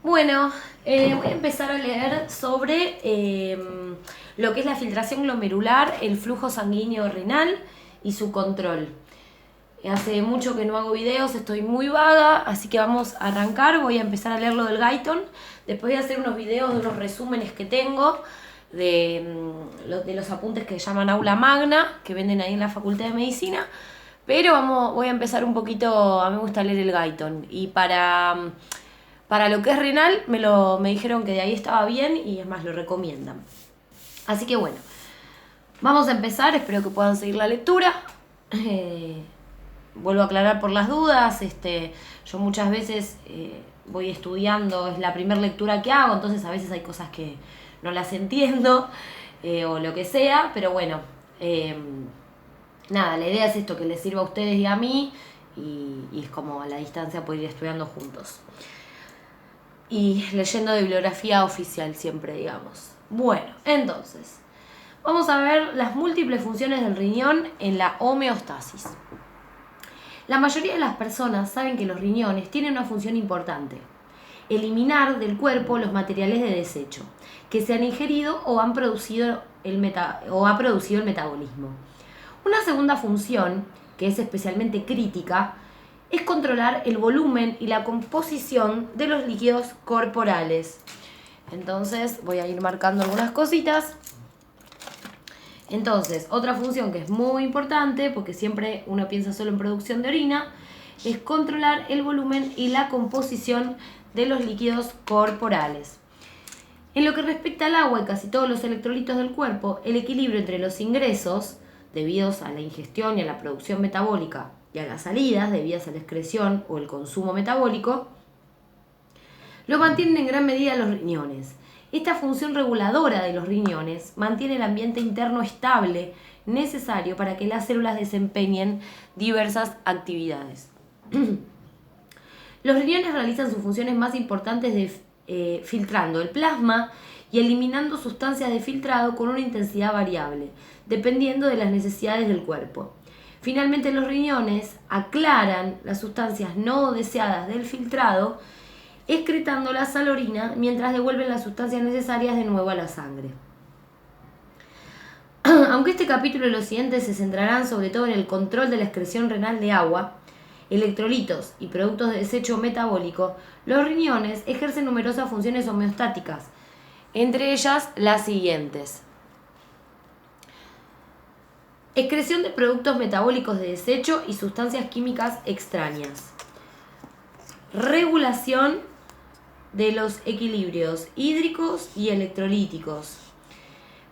Bueno, voy a empezar a leer sobre lo que es la filtración glomerular, el flujo sanguíneo renal y su control. Hace mucho que no hago videos, estoy muy vaga, así que vamos a arrancar. Voy a empezar a leer lo del Guyton. Después voy a hacer unos videos de unos resúmenes que tengo de los apuntes que llaman aula magna, que venden ahí en la Facultad de Medicina. Pero voy a empezar un poquito, a mí me gusta leer el Guyton. Y para lo que es renal, me dijeron que de ahí estaba bien y es más, lo recomiendan. Así que bueno, vamos a empezar, espero que puedan seguir la lectura. Vuelvo a aclarar por las dudas, yo muchas veces voy estudiando, es la primera lectura que hago, entonces a veces hay cosas que no las entiendo o lo que sea, pero bueno, nada, la idea es esto, que les sirva a ustedes y a mí, y es como a la distancia poder ir estudiando juntos. Y leyendo de bibliografía oficial siempre, digamos. Bueno, entonces, vamos a ver las múltiples funciones del riñón en la homeostasis. La mayoría de las personas saben que los riñones tienen una función importante: eliminar del cuerpo los materiales de desecho que se han ingerido o ha producido el metabolismo. Una segunda función, que es especialmente crítica, es controlar el volumen y la composición de los líquidos corporales. Entonces voy a ir marcando algunas cositas. Entonces, otra función que es muy importante, porque siempre uno piensa solo en producción de orina, es controlar el volumen y la composición de los líquidos corporales. En lo que respecta al agua y casi todos los electrolitos del cuerpo, el equilibrio entre los ingresos, debidos a la ingestión y a la producción metabólica, y a las salidas, debidas a la excreción o el consumo metabólico, lo mantienen en gran medida los riñones. Esta función reguladora de los riñones mantiene el ambiente interno estable, necesario para que las células desempeñen diversas actividades. Los riñones realizan sus funciones más importantes filtrando el plasma y eliminando sustancias de filtrado con una intensidad variable, dependiendo de las necesidades del cuerpo. Finalmente, los riñones aclaran las sustancias no deseadas del filtrado, excretándolas a la orina mientras devuelven las sustancias necesarias de nuevo a la sangre. Aunque este capítulo y los siguientes se centrarán sobre todo en el control de la excreción renal de agua, electrolitos y productos de desecho metabólico, los riñones ejercen numerosas funciones homeostáticas, entre ellas las siguientes: excreción de productos metabólicos de desecho y sustancias químicas extrañas, regulación de los equilibrios hídricos y electrolíticos,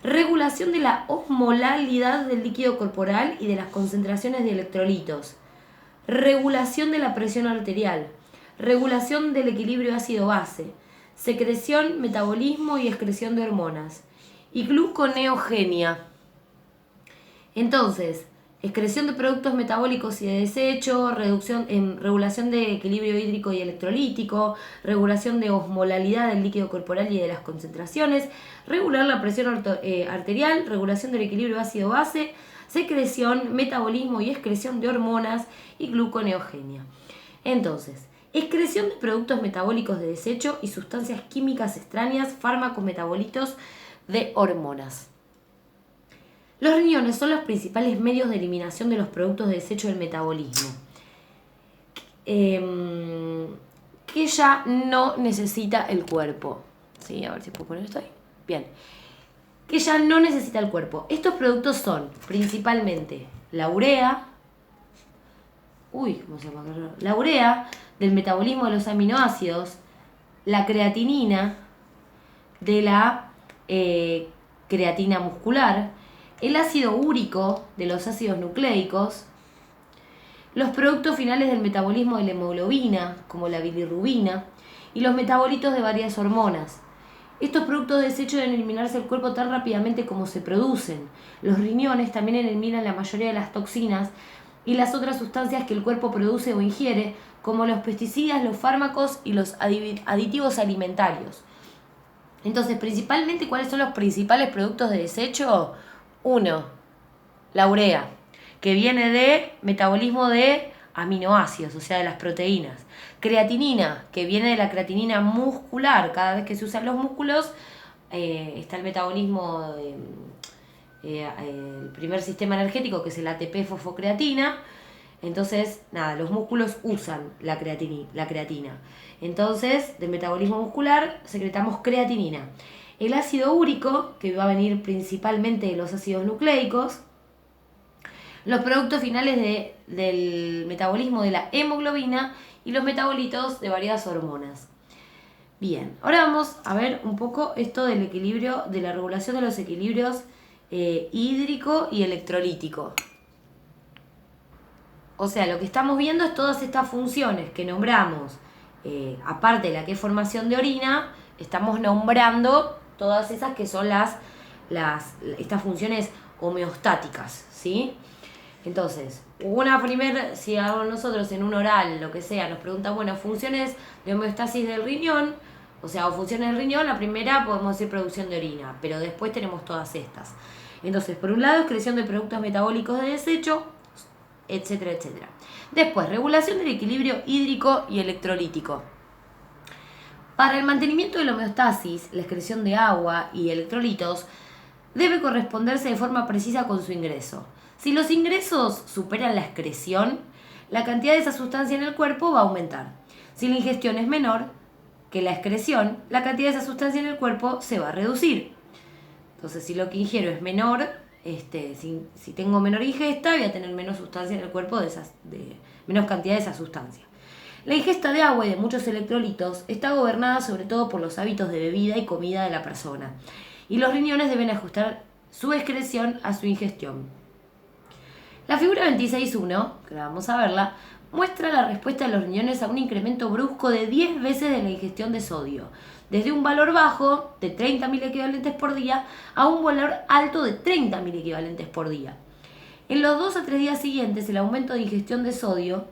regulación de la osmolalidad del líquido corporal y de las concentraciones de electrolitos, regulación de la presión arterial, regulación del equilibrio ácido-base, secreción, metabolismo y excreción de hormonas, y gluconeogenia. Entonces, excreción de productos metabólicos y de desecho, regulación de equilibrio hídrico y electrolítico, regulación de osmolalidad del líquido corporal y de las concentraciones, regular la presión arterial, regulación del equilibrio ácido-base, secreción, metabolismo y excreción de hormonas y gluconeogenia. Entonces, excreción de productos metabólicos de desecho y sustancias químicas extrañas, fármacos, metabolitos de hormonas. Los riñones son los principales medios de eliminación de los productos de desecho del metabolismo, que ya no necesita el cuerpo. Sí, a ver si puedo poner esto ahí. Bien. Que ya no necesita el cuerpo. Estos productos son principalmente la urea. ¿Cómo se llama? La urea del metabolismo de los aminoácidos, la creatinina de la creatina muscular, el ácido úrico de los ácidos nucleicos, los productos finales del metabolismo de la hemoglobina, como la bilirrubina, y los metabolitos de varias hormonas. Estos productos de desecho deben eliminarse del cuerpo tan rápidamente como se producen. Los riñones también eliminan la mayoría de las toxinas y las otras sustancias que el cuerpo produce o ingiere, como los pesticidas, los fármacos y los aditivos alimentarios. Entonces, principalmente, ¿cuáles son los principales productos de desecho? 1. La urea, que viene de metabolismo de aminoácidos, o sea, de las proteínas. Creatinina, que viene de la creatinina muscular. Cada vez que se usan los músculos, está el metabolismo, el primer sistema energético, que es el ATP fosfocreatina. Entonces, nada, los músculos usan la creatina. Entonces, del metabolismo muscular secretamos creatinina. El ácido úrico, que va a venir principalmente de los ácidos nucleicos. Los productos finales del metabolismo de la hemoglobina y los metabolitos de varias hormonas. Bien, ahora vamos a ver un poco esto del equilibrio, de la regulación de los equilibrios hídrico y electrolítico. O sea, lo que estamos viendo es todas estas funciones que nombramos, aparte de la que es formación de orina, estamos nombrando todas esas que son estas funciones homeostáticas, ¿sí? Entonces, si nosotros en un oral, lo que sea, nos preguntan, bueno, funciones de homeostasis del riñón, o sea, o funciones del riñón, la primera podemos decir producción de orina, pero después tenemos todas estas. Entonces, por un lado, excreción de productos metabólicos de desecho, etcétera, etcétera. Después, regulación del equilibrio hídrico y electrolítico. Para el mantenimiento de la homeostasis, la excreción de agua y electrolitos debe corresponderse de forma precisa con su ingreso. Si los ingresos superan la excreción, la cantidad de esa sustancia en el cuerpo va a aumentar. Si la ingestión es menor que la excreción, la cantidad de esa sustancia en el cuerpo se va a reducir. Entonces, si lo que ingiero es menor, si tengo menor ingesta, voy a tener menos sustancia en el cuerpo, menos cantidad de esa sustancia. La ingesta de agua y de muchos electrolitos está gobernada sobre todo por los hábitos de bebida y comida de la persona, y los riñones deben ajustar su excreción a su ingestión. La figura 26.1, que vamos a verla, muestra la respuesta de los riñones a un incremento brusco de 10 veces de la ingestión de sodio, desde un valor bajo de 30.000 equivalentes por día a un valor alto de 30.000 equivalentes por día. En los 2 a 3 días siguientes, el aumento de ingestión de sodio,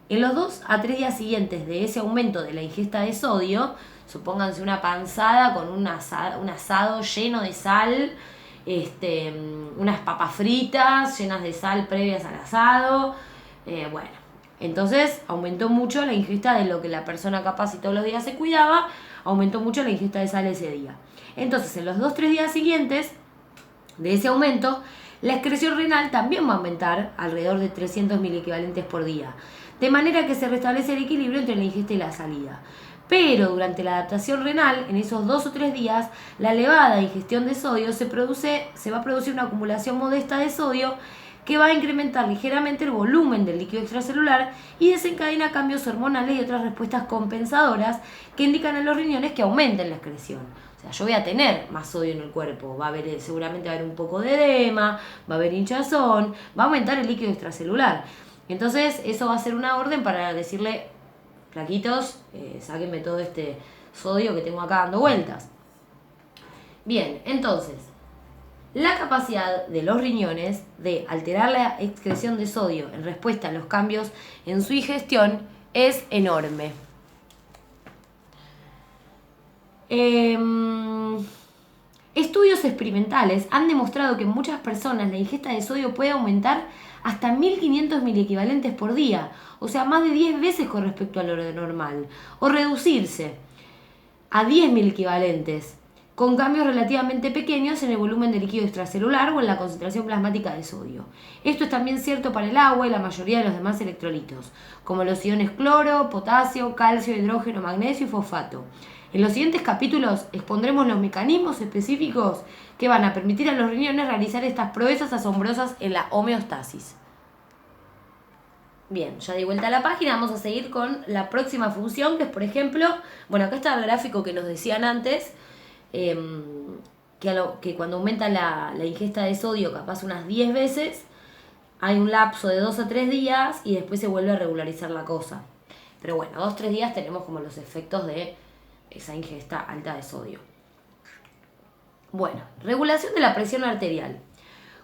en los 2 a 3 días siguientes de ese aumento de la ingesta de sodio, supónganse una panzada con un asado lleno de sal, unas papas fritas llenas de sal previas al asado, entonces aumentó mucho la ingesta de lo que la persona capaz y todos los días se cuidaba, aumentó mucho la ingesta de sal ese día. Entonces, en los 2-3 días siguientes de ese aumento, la excreción renal también va a aumentar alrededor de 300.000 equivalentes por día, de manera que se restablece el equilibrio entre la ingesta y la salida. Pero durante la adaptación renal, en esos 2 o 3 días, la elevada ingestión de sodio se va a producir una acumulación modesta de sodio que va a incrementar ligeramente el volumen del líquido extracelular y desencadena cambios hormonales y otras respuestas compensadoras que indican a los riñones que aumenten la excreción. O sea, yo voy a tener más sodio en el cuerpo, seguramente va a haber un poco de edema, va a haber hinchazón, va a aumentar el líquido extracelular. Entonces, eso va a ser una orden para decirle, flaquitos, sáquenme todo este sodio que tengo acá dando vueltas. Bien, entonces, la capacidad de los riñones de alterar la excreción de sodio en respuesta a los cambios en su ingestión es enorme. Estudios experimentales han demostrado que en muchas personas la ingesta de sodio puede aumentar hasta 1.500 miliequivalentes por día, o sea, más de 10 veces con respecto a lo normal, o reducirse a 10.000 equivalentes, con cambios relativamente pequeños en el volumen de líquido extracelular o en la concentración plasmática de sodio. Esto es también cierto para el agua y la mayoría de los demás electrolitos, como los iones cloro, potasio, calcio, hidrógeno, magnesio y fosfato. En los siguientes capítulos expondremos los mecanismos específicos que van a permitir a los riñones realizar estas proezas asombrosas en la homeostasis. Bien, ya di vuelta a la página, vamos a seguir con la próxima función, que es, por ejemplo, acá está el gráfico que nos decían antes, que cuando aumenta la ingesta de sodio, capaz unas 10 veces, hay un lapso de 2 a 3 días y después se vuelve a regularizar la cosa. Pero 2-3 días tenemos como los efectos de esa ingesta alta de sodio. Regulación de la presión arterial.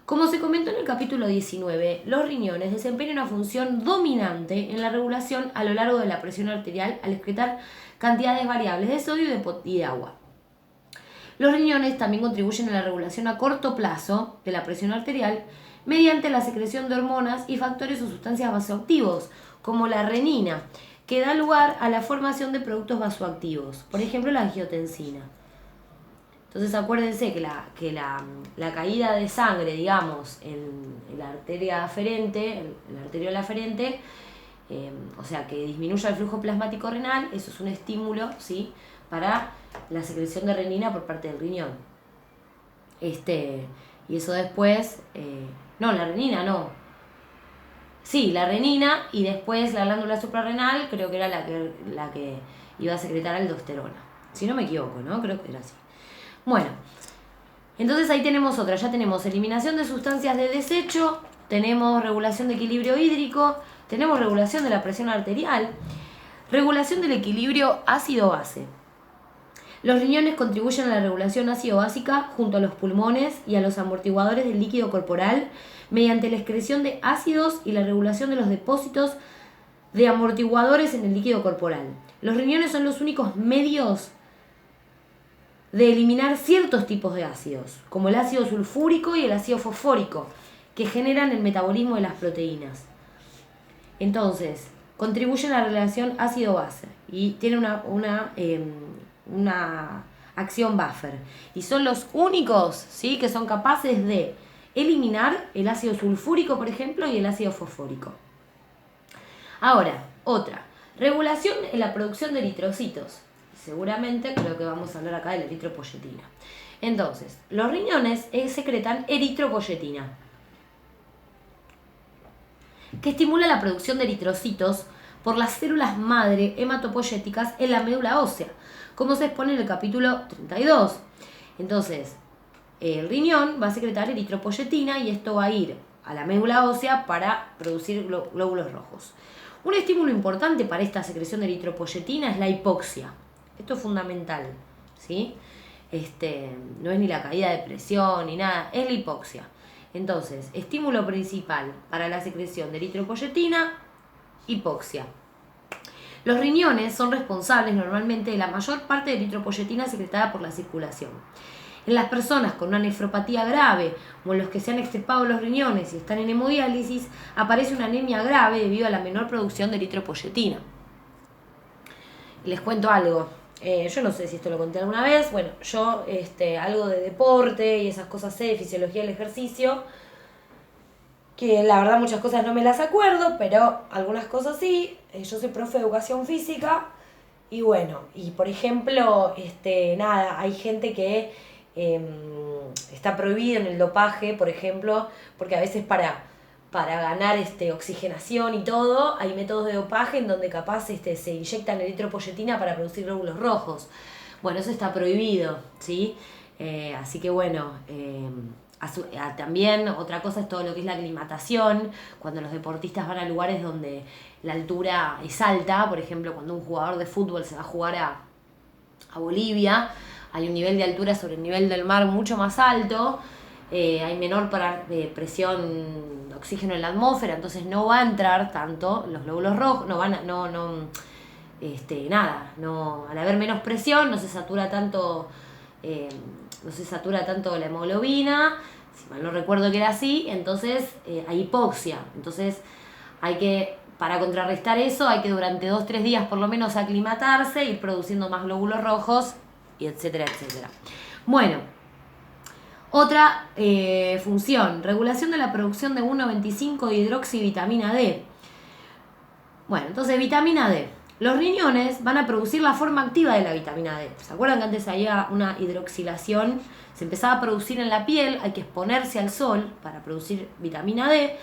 Como se comentó en el capítulo 19, los riñones desempeñan una función dominante en la regulación a lo largo de la presión arterial al excretar cantidades variables de sodio y de agua. Los riñones también contribuyen a la regulación a corto plazo de la presión arterial mediante la secreción de hormonas y factores o sustancias vasoactivos, como la renina, que da lugar a la formación de productos vasoactivos, por ejemplo la angiotensina. Entonces acuérdense que la caída de sangre, digamos, en la arteria aferente, en la arteriola aferente, o sea, que disminuya el flujo plasmático renal, eso es un estímulo, ¿sí?, para la secreción de renina por parte del riñón. Y eso después, no, la renina no. Sí, la renina, y después la glándula suprarrenal creo que era la que iba a secretar aldosterona. Si no me equivoco, ¿no? Creo que era así. Bueno, entonces ahí tenemos otra. Ya tenemos eliminación de sustancias de desecho, tenemos regulación de equilibrio hídrico, tenemos regulación de la presión arterial, regulación del equilibrio ácido-base. Los riñones contribuyen a la regulación ácido-básica junto a los pulmones y a los amortiguadores del líquido corporal mediante la excreción de ácidos y la regulación de los depósitos de amortiguadores en el líquido corporal. Los riñones son los únicos medios de eliminar ciertos tipos de ácidos, como el ácido sulfúrico y el ácido fosfórico, que generan el metabolismo de las proteínas. Entonces, contribuyen a la relación ácido-base y tienen una acción buffer. Y son los únicos, ¿sí?, que son capaces de eliminar el ácido sulfúrico, por ejemplo, y el ácido fosfórico. Ahora, otra. Regulación en la producción de eritrocitos. Seguramente creo que vamos a hablar acá de la eritropoyetina. Entonces, los riñones secretan eritropoyetina, que estimula la producción de eritrocitos por las células madre hematopoyéticas en la médula ósea, como se expone en el capítulo 32. Entonces, el riñón va a secretar eritropoyetina y esto va a ir a la médula ósea para producir glóbulos rojos. Un estímulo importante para esta secreción de eritropoyetina es la hipoxia. Esto es fundamental, ¿sí? No es ni la caída de presión ni nada, es la hipoxia. Entonces, estímulo principal para la secreción de eritropoyetina, hipoxia. Los riñones son responsables normalmente de la mayor parte de eritropoyetina secretada por la circulación. En las personas con una nefropatía grave o en los que se han extirpado los riñones y están en hemodiálisis, aparece una anemia grave debido a la menor producción de eritropoyetina. Les cuento algo. Yo no sé si esto lo conté alguna vez. Bueno, yo algo de deporte y esas cosas sé, de fisiología del ejercicio, que la verdad muchas cosas no me las acuerdo, pero algunas cosas sí. Yo soy profe de educación física y bueno, y por ejemplo, hay gente que está prohibido en el dopaje, por ejemplo, porque a veces para ganar oxigenación y todo, hay métodos de dopaje en donde capaz se inyectan eritropoyetina para producir glóbulos rojos. Bueno, eso está prohibido, ¿sí? Así que bueno, también otra cosa es todo lo que es la aclimatación, cuando los deportistas van a lugares donde la altura es alta, por ejemplo, cuando un jugador de fútbol se va a jugar a Bolivia, hay un nivel de altura sobre el nivel del mar mucho más alto, hay menor presión de oxígeno en la atmósfera, entonces no va a entrar tanto los glóbulos rojos, al haber menos presión no se satura tanto la hemoglobina, si mal no recuerdo que era así, entonces hay hipoxia, entonces para contrarrestar eso hay que durante 2-3 días por lo menos aclimatarse, ir produciendo más glóbulos rojos, y etcétera, etcétera. Bueno, otra función, regulación de la producción de 1,25 hidroxivitamina D. Bueno, entonces vitamina D. Los riñones van a producir la forma activa de la vitamina D. ¿Se acuerdan que antes había una hidroxilación? Se empezaba a producir en la piel, hay que exponerse al sol para producir vitamina D.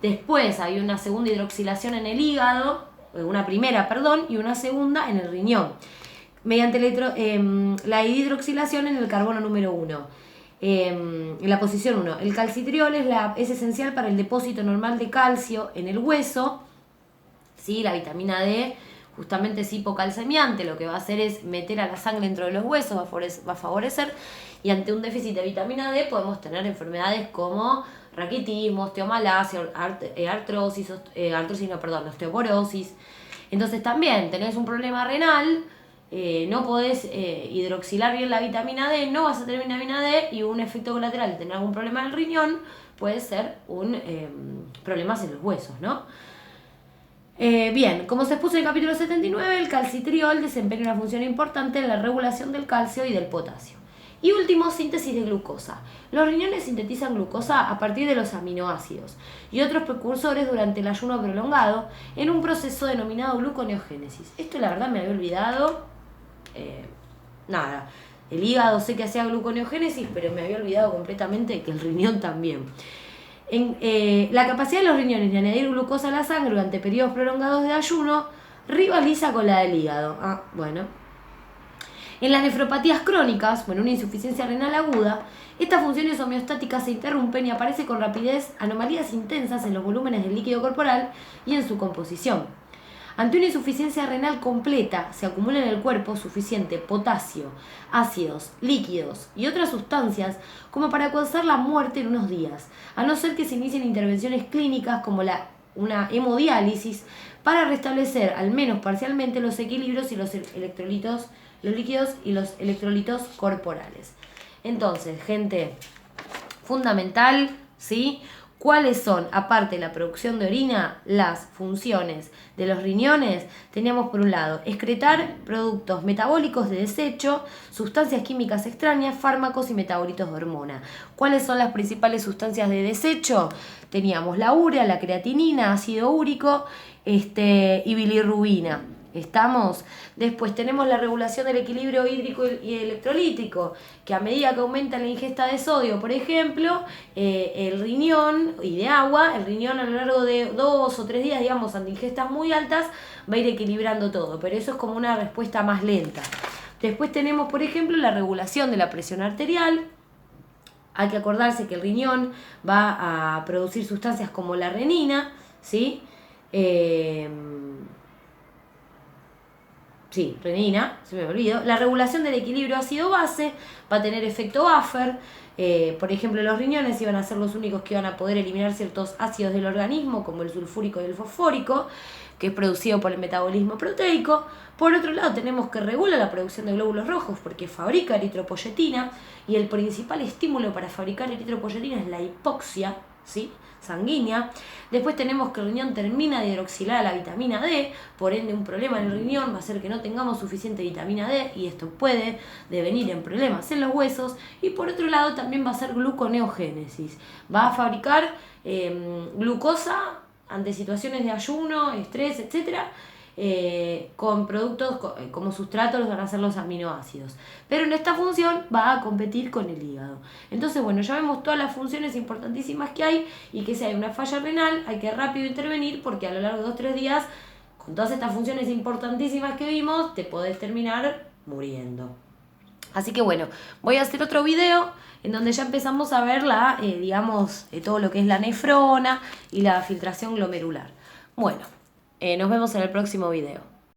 Después hay una segunda hidroxilación en el hígado, una primera, y una segunda en el riñón, mediante la hidroxilación en el carbono número 1. En la posición 1. El calcitriol es esencial para el depósito normal de calcio en el hueso. ¿Sí? La vitamina D justamente es hipocalcemiante, lo que va a hacer es meter a la sangre dentro de los huesos, va a favorecer, y ante un déficit de vitamina D podemos tener enfermedades como raquitismo, osteomalacia, osteoporosis. Entonces también tenés un problema renal no podés hidroxilar bien la vitamina D, no vas a tener vitamina D y un efecto colateral de tener algún problema en el riñón puede ser un problemas en los huesos, ¿no? Bien, como se expuso en el capítulo 79, el calcitriol desempeña una función importante en la regulación del calcio y del potasio. Y último, síntesis de glucosa. Los riñones sintetizan glucosa a partir de los aminoácidos y otros precursores durante el ayuno prolongado en un proceso denominado gluconeogénesis. Esto la verdad me había olvidado. Nada, el hígado sé que hacía gluconeogénesis, pero me había olvidado completamente que el riñón también. La capacidad de los riñones de añadir glucosa a la sangre durante periodos prolongados de ayuno rivaliza con la del hígado. En las nefropatías crónicas, una insuficiencia renal aguda, estas funciones homeostáticas se interrumpen y aparece con rapidez anomalías intensas en los volúmenes del líquido corporal y en su composición. Ante una insuficiencia renal completa, se acumula en el cuerpo suficiente potasio, ácidos, líquidos y otras sustancias como para causar la muerte en unos días, a no ser que se inicien intervenciones clínicas como una hemodiálisis para restablecer al menos parcialmente los equilibrios y los electrolitos, los líquidos y los electrolitos corporales. Entonces, gente, fundamental, ¿sí? ¿Cuáles son, aparte de la producción de orina, las funciones de los riñones? Teníamos por un lado, excretar productos metabólicos de desecho, sustancias químicas extrañas, fármacos y metabolitos de hormona. ¿Cuáles son las principales sustancias de desecho? Teníamos la urea, la creatinina, ácido úrico y bilirrubina. ¿Estamos? Después tenemos la regulación del equilibrio hídrico y electrolítico, que a medida que aumenta la ingesta de sodio, por ejemplo, el riñón y de agua, el riñón a lo largo de 2 o 3 días, digamos, ante ingestas muy altas, va a ir equilibrando todo, pero eso es como una respuesta más lenta. Después tenemos, por ejemplo, la regulación de la presión arterial. Hay que acordarse que el riñón va a producir sustancias como la renina, ¿sí? Renina, se me olvidó. La regulación del equilibrio ácido-base va a tener efecto buffer. Por ejemplo, los riñones iban a ser los únicos que iban a poder eliminar ciertos ácidos del organismo, como el sulfúrico y el fosfórico, que es producido por el metabolismo proteico. Por otro lado, tenemos que regula la producción de glóbulos rojos, porque fabrica eritropoyetina, y el principal estímulo para fabricar eritropoyetina es la hipoxia, ¿sí?, sanguínea. Después tenemos que el riñón termina de hidroxilar la vitamina D, por ende un problema en el riñón va a ser que no tengamos suficiente vitamina D y esto puede devenir en problemas en los huesos. Y por otro lado también va a ser gluconeogénesis, va a fabricar glucosa ante situaciones de ayuno, estrés, etcétera. Con productos como sustratos van a ser los aminoácidos, pero en esta función va a competir con el hígado. Entonces, bueno, ya vemos todas las funciones importantísimas que hay, y que si hay una falla renal hay que rápido intervenir, porque a lo largo de 2 o 3 días, con todas estas funciones importantísimas que vimos, te podés terminar muriendo. Así que bueno, voy a hacer otro video en donde ya empezamos a ver todo lo que es la nefrona y la filtración glomerular. Bueno, nos vemos en el próximo video.